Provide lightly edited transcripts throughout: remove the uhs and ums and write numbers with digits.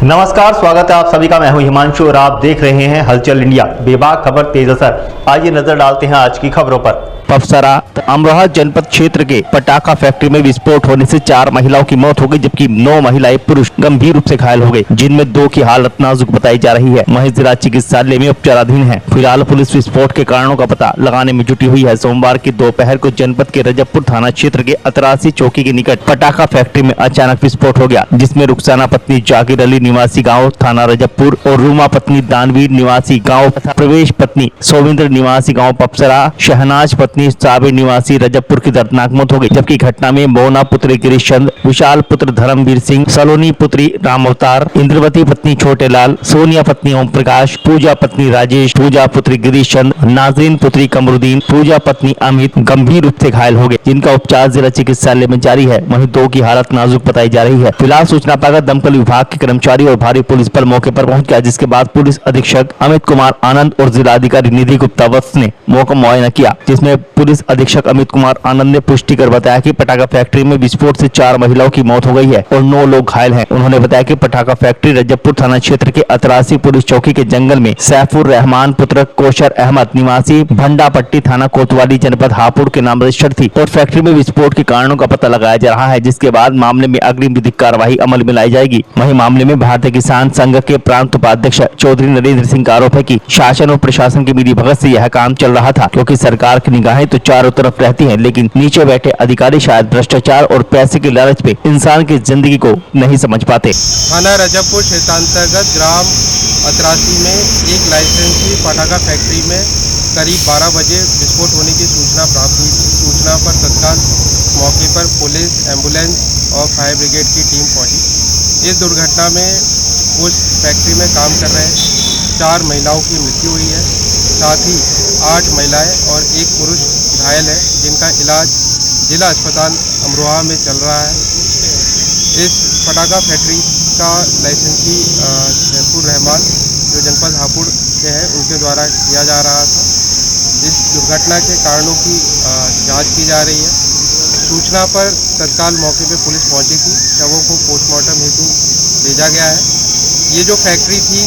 नमस्कार, स्वागत है आप सभी का। मैं हूं हिमांशु और आप देख रहे हैं हलचल इंडिया। बेबाक खबर तेज असर। आइए नजर डालते हैं आज की खबरों पर। पफसरा अमरोहा जनपद क्षेत्र के पटाखा फैक्ट्री में विस्फोट होने से 4 महिलाओं की मौत हो गई, जबकि 9 महिलाएं पुरुष गंभीर रूप से घायल हो गए, जिनमें 2 की हालत नाजुक बताई जा रही है। वहीं जिला चिकित्सालय में उपचाराधीन है। फिलहाल पुलिस विस्फोट के कारणों का पता लगाने में जुटी हुई है। सोमवार की दोपहर को जनपद के रजबपुर थाना क्षेत्र के अतरासी चौकी के निकट पटाखा फैक्ट्री में अचानक विस्फोट हो गया, जिसमें रुखसाना पत्नी जाकिर अली निवासी गाँव थाना रजबपुर और रूमा पत्नी दानवीर निवासी गाँव तथा प्रवेश पत्नी सोविंद्र निवासी गाँव पफसरा, शहनाज पत्नी साबिर निवासी रजबपुर की दर्दनाक मौत हो गई। जबकि घटना में मोना पुत्री गिरीश चंद, विशाल पुत्र धर्मवीर सिंह, सलोनी पुत्री राम अवतार, इंद्रवती पत्नी छोटे लाल, सोनिया पत्नी ओम प्रकाश, पूजा पत्नी राजेश, पूजा पुत्री गिरीश चंद, नाजरीन पुत्री कमरुद्दीन, पूजा पत्नी अमित गंभीर रूप से घायल हो गए, जिनका उपचार जिला चिकित्सालय में जारी है। वहीं 2 की हालत नाजुक बताई जा रही है। फिलहाल सूचना पाकर दमकल विभाग के कर्मचारी और भारी पुलिस बल मौके पर पहुंच गया, जिसके बाद पुलिस अधीक्षक अमित कुमार आनंद और जिलाधिकारी निधि गुप्ता वत्स ने मौका मुआयना किया, जिसमें पुलिस अधीक्षक अमित कुमार आनंद ने पुष्टि कर बताया कि पटाखा फैक्ट्री में विस्फोट से 4 महिलाओं की मौत हो गई है और 9 लोग घायल हैं। उन्होंने बताया कि पटाखा फैक्ट्री रजबपुर थाना क्षेत्र के अतरासी पुलिस चौकी के जंगल में सैफुर रहमान पुत्र कोशर अहमद निवासी भंडापट्टी थाना कोतवाली जनपद हापुड़ के नाम रजिस्टर्ड थी और फैक्ट्री में विस्फोट के कारणों का पता लगाया जा रहा है, जिसके बाद मामले में अग्रिम विधिक कार्रवाई अमल में लाई जाएगी। वहीं मामले में भारतीय किसान संघ के प्रांत उपाध्यक्ष चौधरी नरेंद्र सिंह का आरोप है कि शासन और प्रशासन की मिलीभगत से यह काम चल रहा था, क्योंकि सरकार की निगाहें तो चारों तरफ रहती हैं, लेकिन नीचे बैठे अधिकारी शायद भ्रष्टाचार और पैसे के लालच में इंसान की जिंदगी को नहीं समझ पाते। थाना रजबपुर क्षेत्रांतर्गत ग्राम अतरासी में एक लाइसेंसी पटाखा फैक्ट्री में करीब 12 बजे विस्फोट होने की सूचना प्राप्त हुई थी। सूचना पर तत्काल मौके पर पुलिस, एम्बुलेंस और फायर ब्रिगेड की टीम पहुंची। इस दुर्घटना में उस फैक्ट्री में काम कर रहे 4 महिलाओं की मृत्यु हुई है, साथ ही 8 महिलाएं और 1 पुरुष घायल है, जिनका इलाज जिला अस्पताल अमरोहा में चल रहा है। इस पटाखा फैक्ट्री का लाइसेंसी सैफुर रहमान जो जनपद हापुड़ के हैं उनके द्वारा किया जा रहा था। इस दुर्घटना के कारणों की जांच की जा रही है। सूचना पर तत्काल मौके पर पुलिस पहुंची थी। शवों को पोस्टमार्टम हेतु भेजा गया है। ये जो फैक्ट्री थी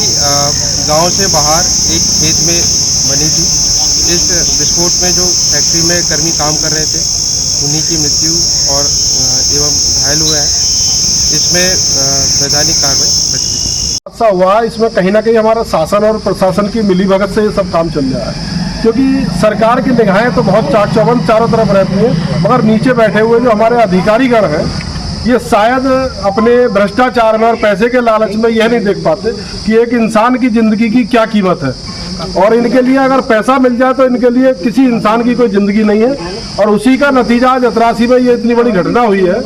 गांव से बाहर एक खेत में बनी थी। इस विस्फोट में जो फैक्ट्री में कर्मी काम कर रहे थे उन्हीं की मृत्यु और एवं घायल हुए हैं। इसमें वैधानिक कार्रवाई प्रचलित हादसा हुआ। इसमें कहीं ना कहीं हमारा शासन और प्रशासन की मिलीभगत से ये सब काम चल रहा है, क्योंकि सरकार की निगाहें तो बहुत चाक चौबंद चारों तरफ रहती हैं, मगर नीचे बैठे हुए जो हमारे अधिकारीगण हैं ये शायद अपने भ्रष्टाचार में और पैसे के लालच में यह नहीं देख पाते कि एक इंसान की ज़िंदगी की क्या कीमत है, और इनके लिए अगर पैसा मिल जाए तो इनके लिए किसी इंसान की कोई ज़िंदगी नहीं है। और उसी का नतीजा आज अतरासी में ये इतनी बड़ी घटना हुई है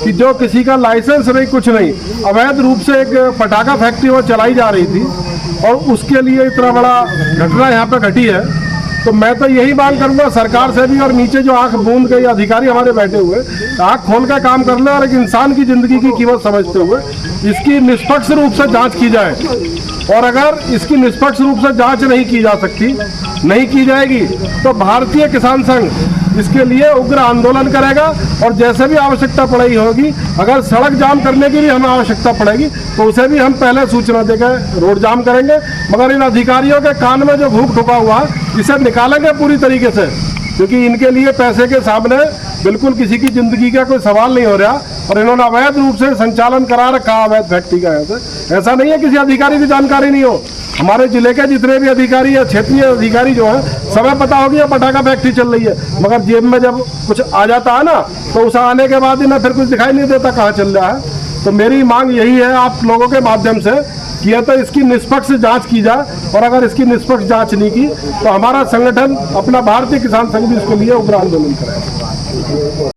कि जो किसी का लाइसेंस नहीं, कुछ नहीं, अवैध रूप से एक पटाखा फैक्ट्री वो चलाई जा रही थी और उसके लिए इतना बड़ा घटना यहाँ पर घटी है। तो मैं तो यही मांग करूंगा सरकार से भी, और नीचे जो आंख बूंद के अधिकारी हमारे बैठे हुए आंख खोल कर काम कर ले और एक इंसान की जिंदगी की कीमत समझते हुए इसकी निष्पक्ष रूप से जांच की जाए। और अगर इसकी निष्पक्ष रूप से जांच नहीं की जा सकती, नहीं की जाएगी, तो भारतीय किसान संघ इसके लिए उग्र आंदोलन करेगा। और जैसे भी आवश्यकता पड़ेगी होगी, अगर सड़क जाम करने की भी हमें आवश्यकता पड़ेगी तो उसे भी हम पहले सूचना देकर रोड जाम करेंगे। मगर इन अधिकारियों के कान में जो भूख ठुका हुआ इसे निकालेंगे पूरी तरीके से, क्योंकि इनके लिए पैसे के सामने बिल्कुल किसी की जिंदगी का कोई सवाल नहीं हो रहा। और इन्होंने अवैध रूप से संचालन करा रखा अवैध फैक्ट्री का। ऐसा नहीं है किसी अधिकारी की जानकारी नहीं हो। हमारे जिले के जितने भी अधिकारी या क्षेत्रीय अधिकारी जो है समय पता होगी ये पटाखा फैक्ट्री चल रही है, मगर जेब में जब कुछ आ जाता है ना तो उसे आने के बाद ही ना फिर कुछ दिखाई नहीं देता कहाँ चल रहा है। तो मेरी मांग यही है आप लोगों के माध्यम से कि या तो इसकी निष्पक्ष जांच की जाए, और अगर इसकी निष्पक्ष जांच नहीं की तो हमारा संगठन अपना भारतीय किसान संघ भी इसके लिए उग्र आंदोलन करेगा।